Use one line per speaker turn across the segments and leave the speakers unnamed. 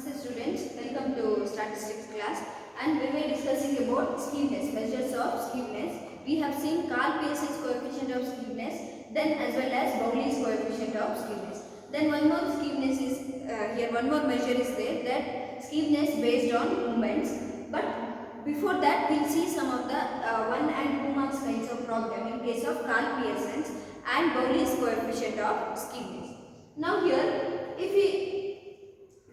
Namaste students, welcome to statistics class, and we were discussing about skewness, measures of skewness. We have seen Karl Pearson's coefficient of skewness, then as well as Bowley's coefficient of skewness. Then one more skewness is here, one more measure is there, that skewness based on moments. But before that we'll see some of the 1 and 2 marks kinds of problem in case of Karl Pearson's and Bowley's coefficient of skewness. Now here, if we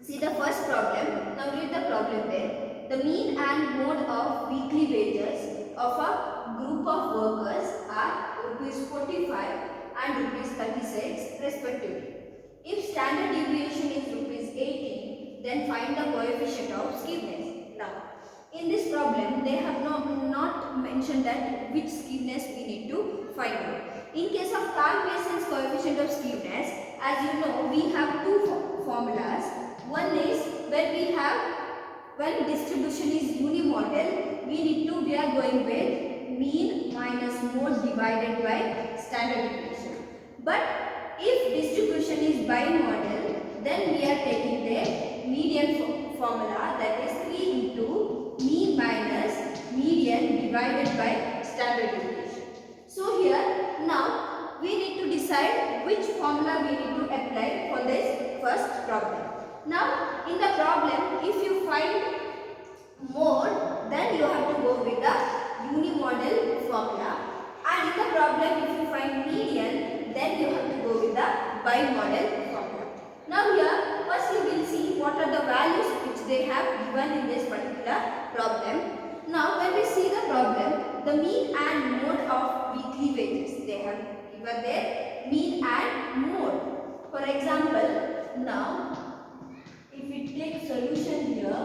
see the first problem, now read the problem there. The mean and mode of weekly wages of a group of workers are rupees 45 and rupees 36 respectively. If standard deviation is rupees 18, then find the coefficient of skewness. Now, in this problem, they have not mentioned that which skewness we need to find out. In case of Karl Pearson's coefficient of skewness, as you know, we have two formulas. One is when distribution is unimodal, we are going with mean minus mode divided by standard deviation. But if distribution is bimodal, then we are taking the median formula, that is 3 into mean minus median divided by standard deviation. So here now we need to decide which formula we need to apply for this first problem. Now in the problem, if you find mode, then you have to go with the unimodal formula, and in the problem if you find median, then you have to go with the bimodal formula. Now here first we will see what are the values which they have given in this particular problem. Now when we see the problem, the mean and mode of weekly wages, they have given their mean and mode. For example, now if we take solution here,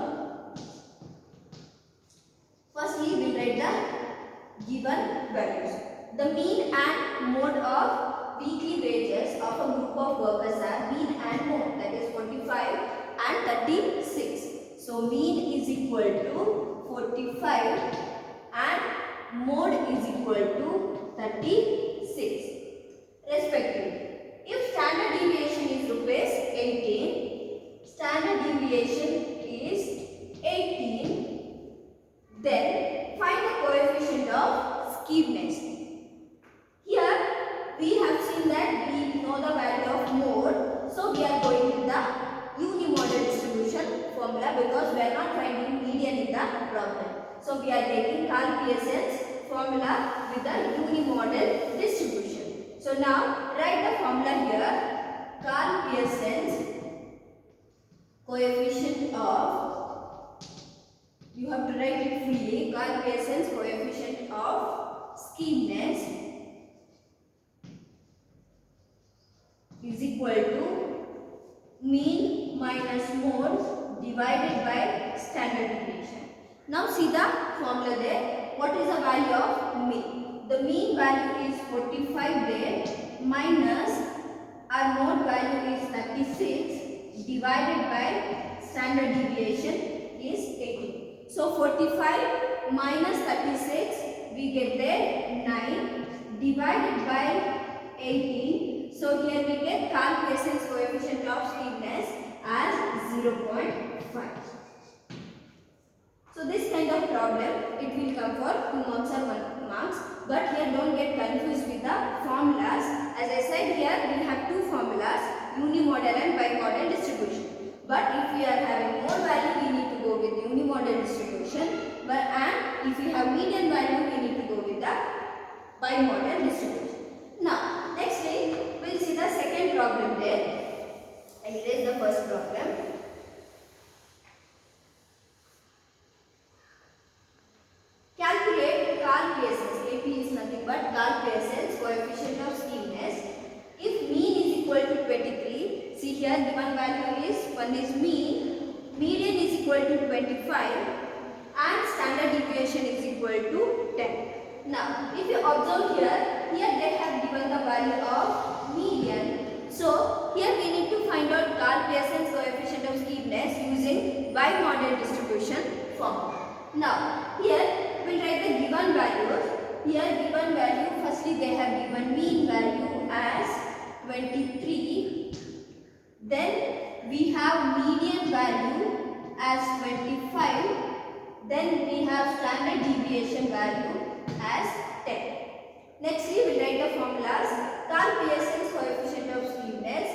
firstly we will write the given values. The mean and mode of weekly wages of a group of workers are mean and mode, that is 45 and 36. So mean is equal to 45 and mode is equal to 36 respectively. If standard deviation is rupees 18, standard deviation is 18, then find the coefficient of skewness. Here we have seen that we know the value of mode, so we are going with the unimodal distribution formula because we are not finding median in the problem. So we are taking Karl Pearson's formula with the unimodal distribution. So now write the formula here. Karl Pearson's coefficient of, you have to write it fully, Karl Pearson's coefficient of skewness is equal to mean minus mode divided by standard deviation. Now see the formula there. What is the value of mean? The mean value is 45 there, minus our mode value is 36 divided by standard deviation is 18. So 45 minus 36, we get there 9 divided by 18. So here we get Karl Pearson's coefficient of skewness as 0.5. So this kind of problem, it will come for 2 marks or 1 marks. But here don't get confused with the formulas. As I said, here we have two formulas, unimodal and bimodal distribution. But if we are having more value, we need to go with unimodal distribution. And if we have median value, we need to go with the bimodal distribution. Now, nextly, we will see the second problem there. I erase the first problem. Calculate Karl Pearson's, AP is nothing but Karl Pearson's coefficient of skewness. If mean is equal to 23, see here given value is, one is mean, median is equal to 25 and standard deviation is equal to 10. Now, if you observe here they have given the value of median. So, here we need to find out Karl Pearson's coefficient of skewness using bimodal distribution formula. Now, here we will write the given values. Here given value, firstly they have given mean value as 23. Then we have median value as 25. Then we have standard deviation value as 10. Next we will write the formulas. Karl Pearson's coefficient of skewness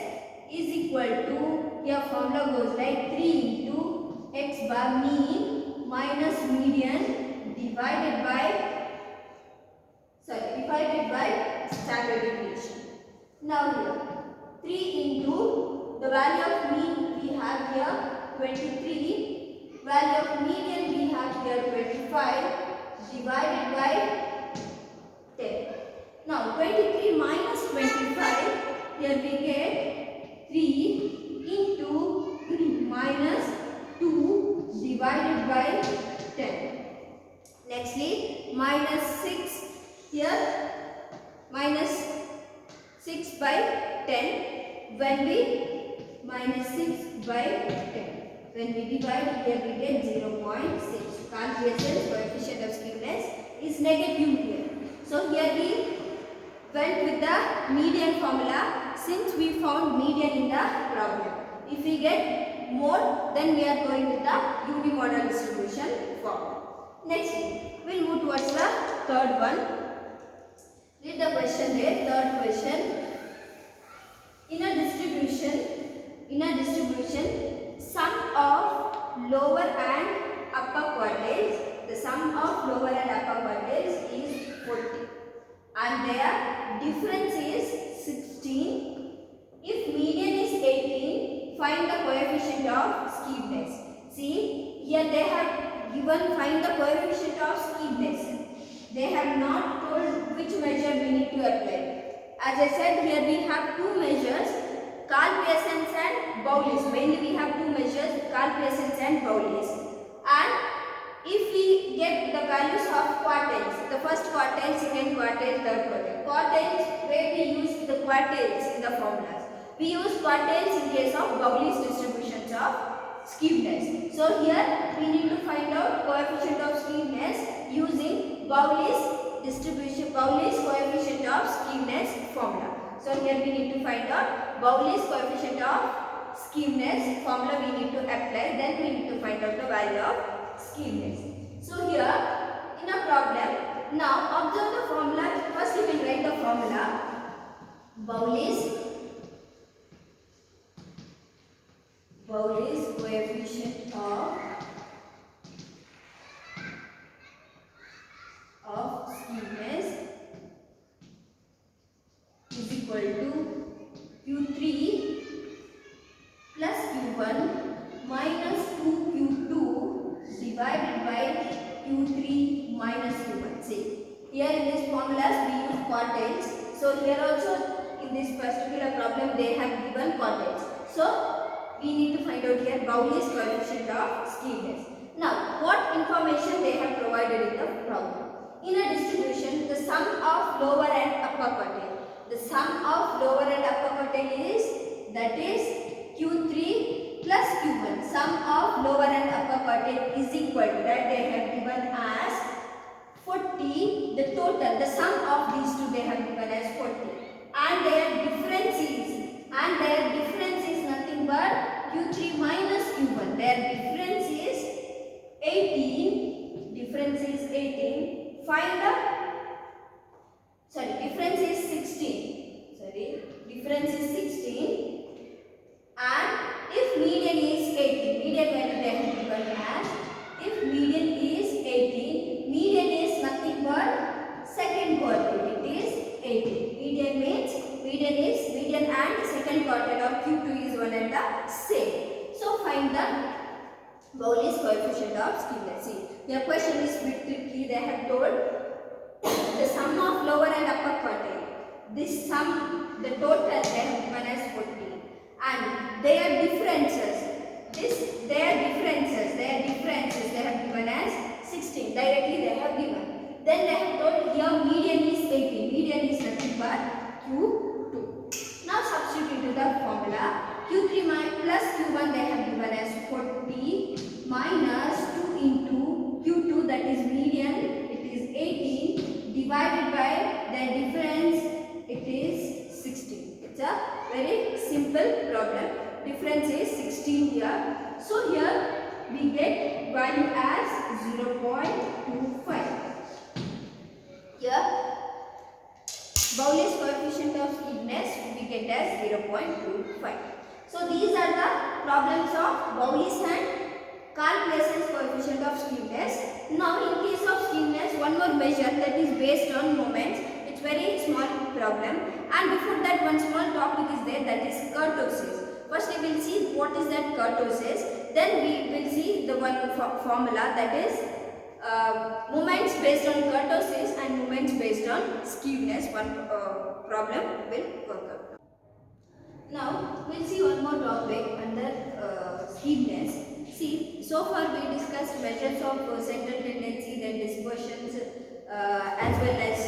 is equal to, here formula goes like 3 into x bar mean minus median divided by standard deviation. Now here 3 into the value of mean we have here 23, value of median we have here 25 divided by 10. Now 23 minus 25, here we get 3 into minus 2 divided by 10. Nextly minus 6, here minus 6 by 10, when we minus 6 by 10. When we divide, here we get 0.6. Karl Pearson's coefficient of skewness is negative here. So here we went with the median formula since we found median in the problem. If we get more, then we are going with the unimodal distribution formula. Next, we will move towards the third one. Read the question there. Third question. In a distribution, sum of lower and upper quartiles, the sum of lower and upper quartiles is 40 and their difference is 16. If median is 18, find the coefficient of skewness. See, here they have given find the coefficient of skewness. They have not told which measure we need to apply. As I said, here we have two measures, Karl Pearson's and Bowley's. Mainly we have two measures, Karl Pearson's and Bowley's. And if we get the values of quartiles, the first quartile, second quartile, third quartile. Quartiles, where we use the quartiles in the formulas. We use quartiles in case of Bowley's distributions of skewness. So here we need to find out coefficient of skewness using Bowley's distribution, Bowley's coefficient of skewness formula. So here we need to find out Bowley's coefficient of skewness formula we need to apply. Then we need to find out the value of skewness. So here in a problem, now observe the formula. First we will write the formula. Bowley's coefficient of skewness is equal to Q3 plus Q1 minus 2Q2 divided by Q3 minus Q1. See, here in these formulas we use quartiles. So here also in this particular problem they have given quartiles. So we need to find out here Bowley's coefficient of skewness. Now, what information they have provided in the problem? In a distribution, the sum of lower and upper quartile. The sum of lower and upper quartile is, that is Q3 plus Q1. Sum of lower and upper quartile is equal to, that they have given as 40. The total, the sum of these two they have given as 40. And their difference is nothing but Q3 minus Q1. Their difference is 18. Difference is 18. Find the, difference is 16. Difference is 16. And if median is 18, median value they have given as, if median is 18, median is nothing but second quartile. It is 18. Median means median and second quartile of Q2 is one and the same. So find the Bowley's coefficient of skewness. See, your question is bit tricky. They have told the sum of lower and upper quartile. This sum, the total they have given as 40, and their differences they have given as 16. Directly they have given. Then they have told here median is 18. Median is nothing but Q2. Now substitute into the formula. Q3 plus Q1 they have given as 40 minus 2 into Q2, that is median, it is 18, divided by the difference, it is 16. It's a very simple problem. Difference is 16 here. So here we get value as 0.25. Here Bowley's coefficient of stiffness we get as 0.25. So these are the problems of Bowley's and Karl-Pearson's coefficient of stiffness. Now in case of stiffness, one more measure that is based on moments. It's very small problem, and before that one small topic is there, that is kurtosis. First we will see what is that kurtosis, then we will see the one formula, that is moments based on kurtosis and moments based on stiffness. One problem will work out. Now we will see one more topic under stiffness. See, so far we discussed measures of central tendency, then dispersions, as well as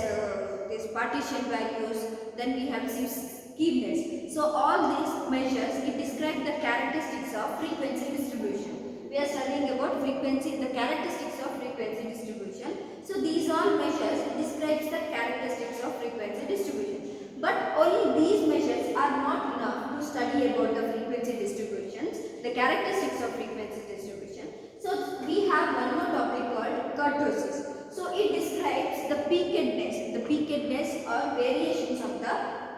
this partition values, then we have seen skewness. So all these measures, it describe the characteristics of frequency distribution. We are studying about frequency, the characteristics of frequency distribution. So these all measures describes the characteristics of frequency distribution. But only these measures are not enough to study about the frequency distributions, the characteristics of frequency distribution. So we have one more topic called kurtosis. So it describes the peakedness or variations of the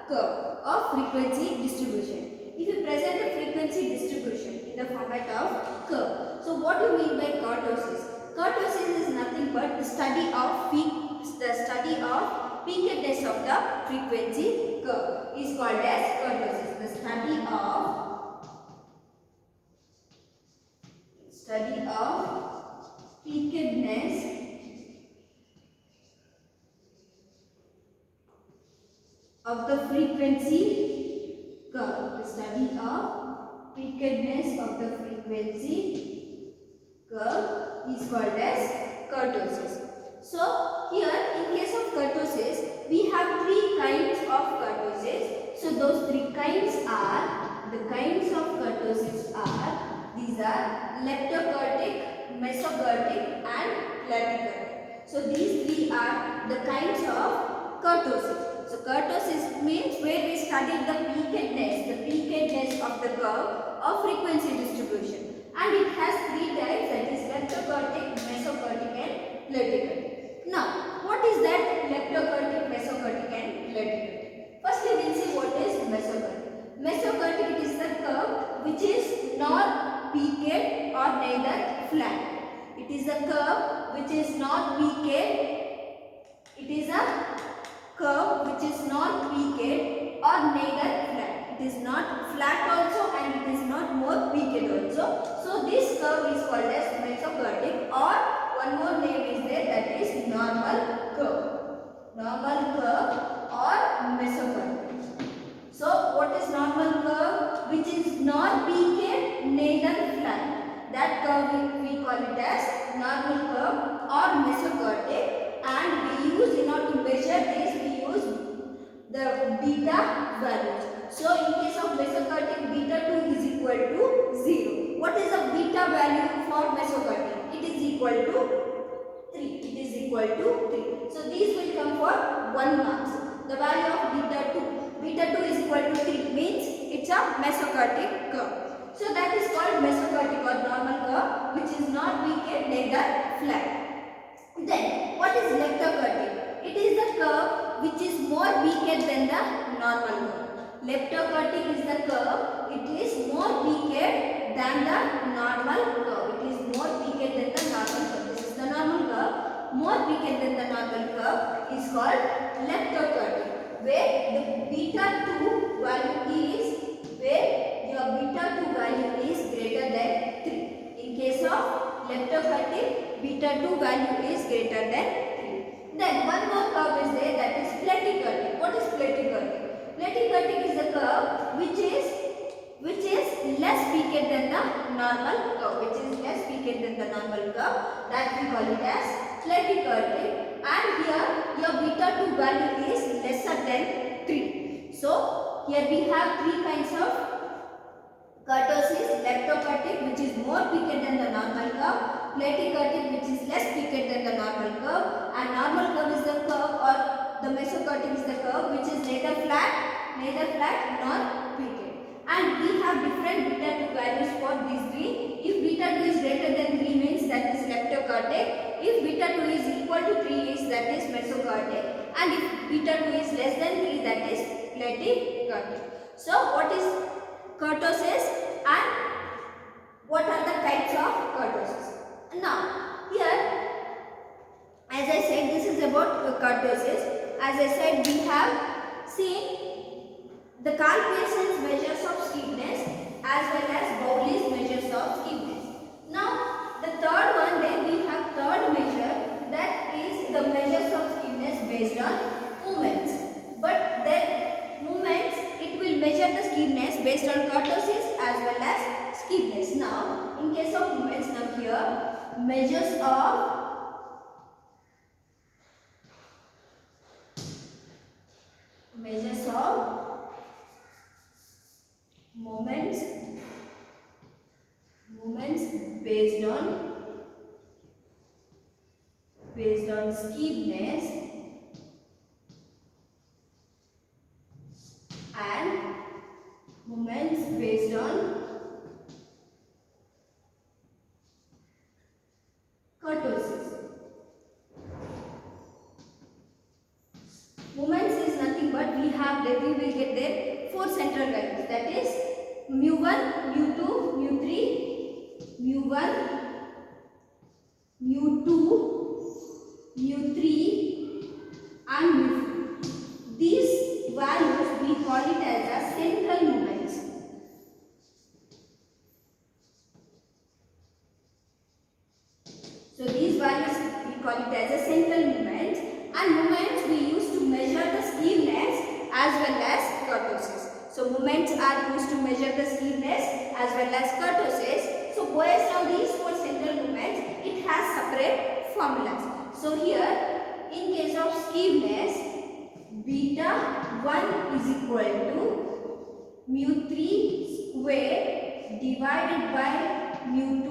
curve of frequency distribution. If you present the frequency distribution in the format of curve, so what do you mean by kurtosis? Kurtosis is nothing but the study of peakedness of the frequency curve is called as kurtosis. The study of peakedness of the frequency curve. The study of peakedness of the frequency curve is called as kurtosis. So here in case of kurtosis, we have three kinds of kurtosis. So those three kinds are, the kinds of kurtosis are, these are leptokurtic, mesokurtic and platykurtic. So these three are the kinds of kurtosis. So kurtosis means where we studied the peakedness of the curve of frequency distribution. And it has three types, that is leptokurtic, mesokurtic and platykurtic. Now, what is that leptokurtic, mesokurtic and platykurtic? Firstly, we will see what is mesokurtic. Mesokurtic, it is the curve which is not peaked or neither flat. It is a curve which is not peaked. It is a curve which is not peaked or neither flat. It is not flat also and it is not more peaked also. So this curve is called as mesokurtic, or one more name is there, that is normal curve. Normal curve or mesokurtic. So what is normal curve? Which is not peaked neither flat. That curve we call it as normal curve or mesokurtic, and we use, in order to measure this, we use the beta values. So in case of mesokurtic, beta 2 is equal to 0. What is the beta value for mesokurtic? It is equal to 3. It is equal to 3. So these will come for 1 marks. The value of beta 2. Beta 2 is equal to 3 means it's a mesokurtic curve. So that is called mesokurtic or normal curve, which is not peaked neither flat. Then what is leptokurtic? It is the curve which is more peaked than the normal curve. Leptokurtic is the curve, it is more peaked than the normal curve. It is more peaked than the normal curve. This is the normal curve. More peaked than the normal curve is called leptokurtic, where the beta 2 value is, where your beta 2 value is greater than 3. In case of leptokurtic, beta 2 value is greater than 3. Then one more curve is there, that is platykurtic. What is platykurtic? Platykurtic is the curve which is less peaked than the normal curve. That we call it as platykurtic. And here your beta 2 value is lesser than 3. So here we have three kinds of kurtosis: leptokurtic, which is more peaked than the normal curve; platykurtic, which is less peaked than the normal curve; and normal curve is the curve, or the mesokurtic is the curve which is neither flat nor peaked. And we have different beta 2 values for these three. If beta 2 is greater than chaotic. If beta 2 is equal to 3 is that is mesochaotic, and if beta 2 is less than 3 that is platychaotic. So what is kurtosis and what are the types of kurtosis? Now here, as I said, this is about kurtosis. As I said, we have seen the Karl Pearson's measures of stiffness as well as Bowley's measures of stiffness. Now the third one, then we have third measure, that is the measures of stiffness based on movements. But then movements, it will measure the stiffness based on kurtosis as well as stiffness. Now in case of movements, now here measures of moments based on stiffness and moments based on kurtosis. Moments is nothing but we will get there four central values, that is mu1, mu2, mu3, mu1, mu2, mu3 and mu4. These values we call it as a central moments. So these values we call it as a central moments, and moments we use to measure the stiffness as well as kurtosis. So moments are used to measure the stiffness as well as kurtosis. So based on these four central moments, it has separate formulas. So here, in case of stiffness, beta 1 is equal to mu3 square divided by mu2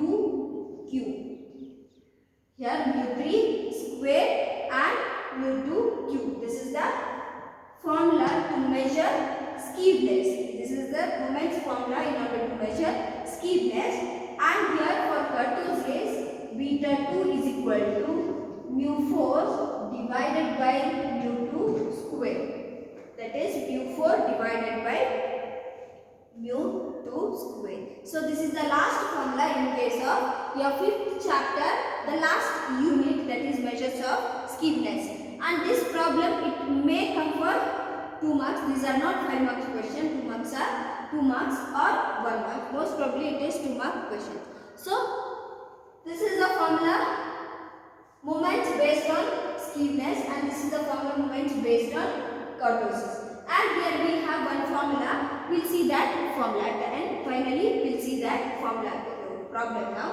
cube. Here mu3 square and mu2 cube. This is the formula to measure stiffness. This is the moments formula in order to measure stiffness. And here for kurtosis, beta 2 is equal to mu4 divided by mu2 square. That is mu4 divided by mu2 square. So this is the last formula in case of your fifth chapter, the last unit, that is measures of stiffness. And this problem, it may come for 2 marks. These are not 5 marks question. 2 marks are 2 marks or 1 mark. Most probably it is 2 mark question. So this is the formula moments based on stiffness, and this is the formula moments based on kurtosis. And here we have one formula. We'll see that formula at the end. Finally, we'll see that formula problem now.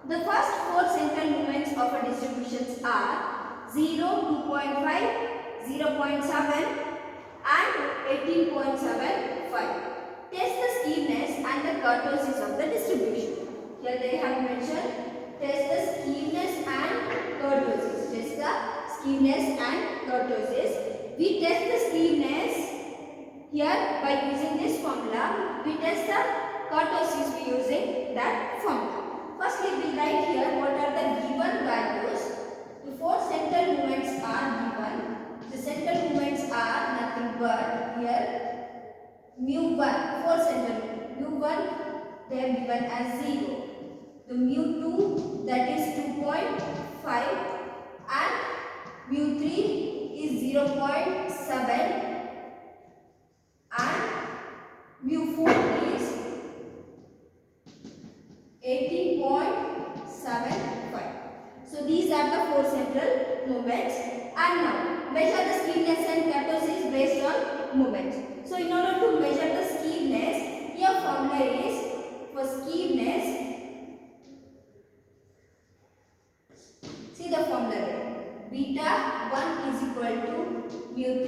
The first 4 central moments of a distributions are 0, 2.5, 0.7 and 18.75. Test the stiffness and the kurtosis of the distribution. Here they have mentioned test the stiffness and kurtosis. Test the stiffness and kurtosis. We test the stiffness here by using this formula. We test the kurtosis by using that formula. Firstly, we write here what are the given values. The 4 central moments are given. The central moments are nothing but here mu1, 4 central mu1 they are given as 0. The mu2 that is 2.5 and mu3 is 0.7 and mu4 is 18.75. So these are the 4 central moments. And now measure the stiffness and kurtosis based on moments. So in order to measure the stiffness, your formula is for stiffness. See the formula there. Beta 1 is equal to mu3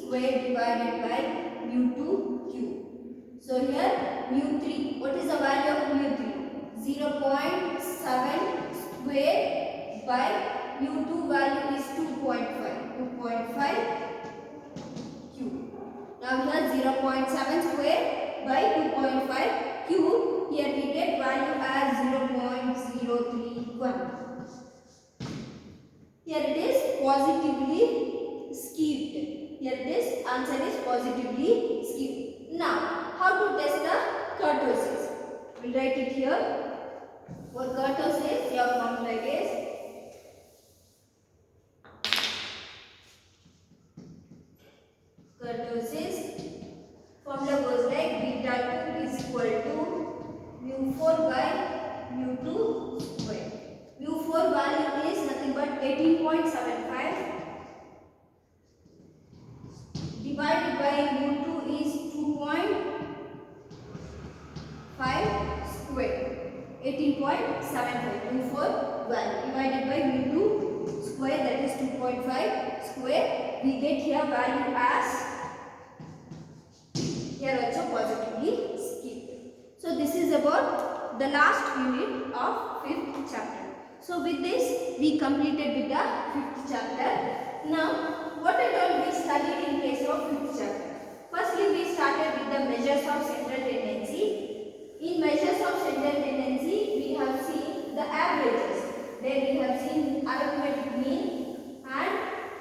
square divided by mu2 cube. So here mu3, what is the value of mu3? 0.7 square by mu2 value is 2.5 cube. Now here 0.7 square by 2.5 cube. Here we get value as 0.031. Here it is positively skewed. Here it is, answer is positively skewed. Now, how to test the kurtosis? We'll write it here. For kurtosis, your formula is kurtosis. Formula goes like beta 2 is equal to mu 4 by mu 2 square. Mu 4 value is nothing but 18.75 divided by mu 2 is 2.5 square. 18.75 mu 4 value divided by mu 2 square, that is 2.5 square. We get here value as, here also positively skewed. So this is about the last unit of 5th chapter. So with this we completed with the 5th chapter. Now what and all we studied in case of 5th chapter? Firstly we started with the measures of central tendency. In measures of central tendency we have seen the averages. There we have seen arithmetic mean, and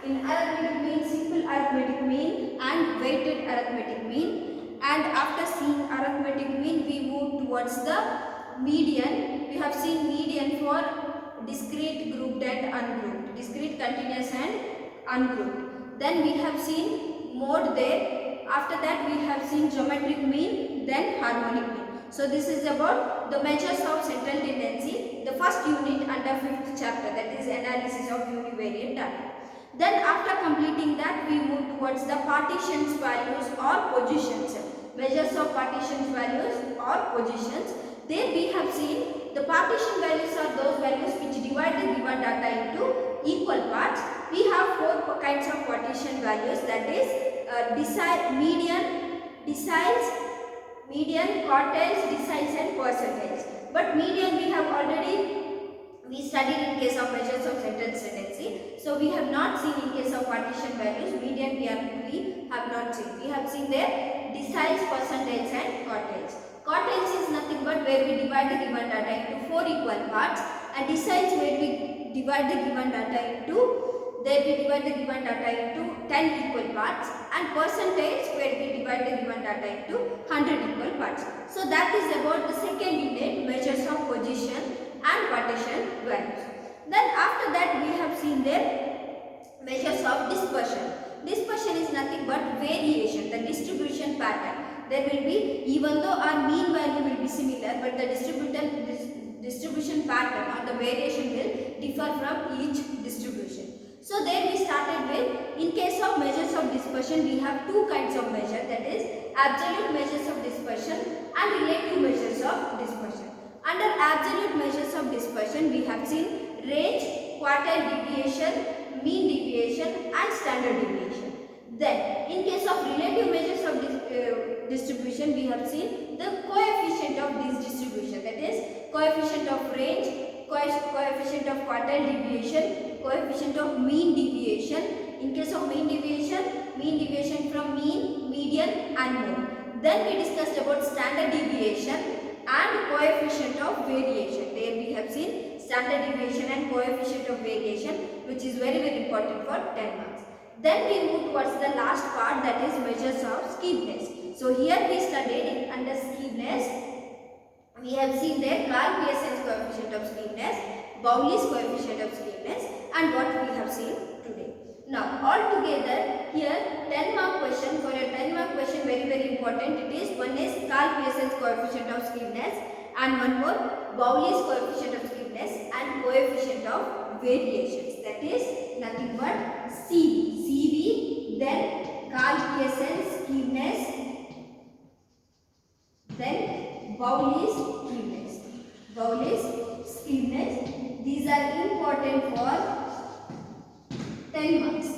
in arithmetic mean simple arithmetic mean and weighted arithmetic mean. And after seeing arithmetic mean we move towards the median. We have seen median for discrete, grouped and ungrouped, discrete, continuous and ungrouped. Then we have seen mode there. After that we have seen geometric mean, then harmonic mean. So this is about the measures of central tendency, the first unit under 5th chapter, that is analysis of univariate data. Then after completing that we move towards the partitions values or positions, measures of partitions values or positions. There we have seen the partition values are those values which divide the given data into equal parts. We have 4 kinds of partition values, that is median, deciles, median, quartiles, deciles and percentage. But median we have already studied in case of measures of central tendency. So we have not seen in case of partition values. Median we have not seen. We have seen there deciles, percentage and quartiles. Quartiles is nothing but where we divide the given data into 4 equal parts, and deciles where we divide the given data into 10 equal parts, and percentage where we divide the given data into 100 equal parts. So that is about the second unit, measures of position and partition values. Then after that we have seen there measures of dispersion. Dispersion is nothing but variation, the distribution pattern. There will be, even though our mean value will be similar, but the distribution pattern or the variation will differ from each distribution. So there we started with, in case of measures of dispersion we have 2 kinds of measure, that is absolute measures of dispersion and relative measures of dispersion. Under absolute measures of dispersion we have seen range, quartile deviation, mean deviation and standard deviation. Then in case of relative measures of distribution we have seen the coefficient of this distribution, that is coefficient of range, coefficient of quartile deviation, coefficient of mean deviation. In case of mean deviation from mean, median and mode. Then we discussed about standard deviation and coefficient of variation. There we have seen standard deviation and coefficient of variation, which is very important for 10 marks. Then we move towards the last part, that is measures of skewness. So here we studied under skewness. We have seen there Karl Pearson's coefficient of skewness, Bowley's coefficient of skewness, and what we have seen today. Now all together here 10 mark question, for a 10 mark question very important, it is one is Karl Pearson's coefficient of skewness and one more Bowley's coefficient of skewness and coefficient of variations, that is nothing but CV, then Karl Pearson's skewness, then Bowley's skewness. These are important for 10 marks.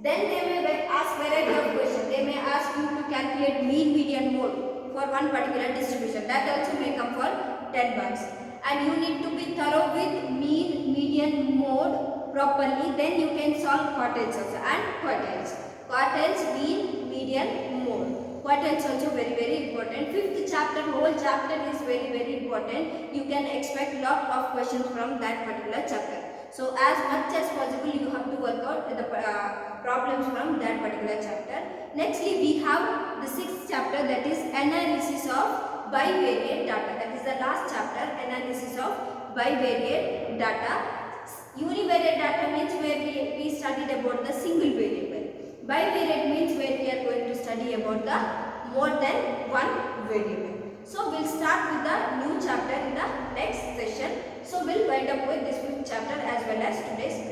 Then they may ask variety of questions. They may ask you to calculate mean, median, mode for one particular distribution. That also may come for 10 marks. And you need to be thorough with mean, median, mode properly. Then you can solve quartiles also and quartiles. Quartiles, mean, median, mode. Quartiles also very important. 5th chapter, whole chapter is very important. You can expect lot of questions from that particular chapter. So as much as possible you have to work out the problems from that particular chapter. Nextly we have the sixth chapter, that is analysis of bivariate data. That is the last chapter, analysis of bivariate data. Univariate data means where we studied about the single variable. Bivariate means where we are going to study about the more than one variable. So we'll start with the new chapter in the next session. So we'll wind up with this fifth chapter as well as today's class.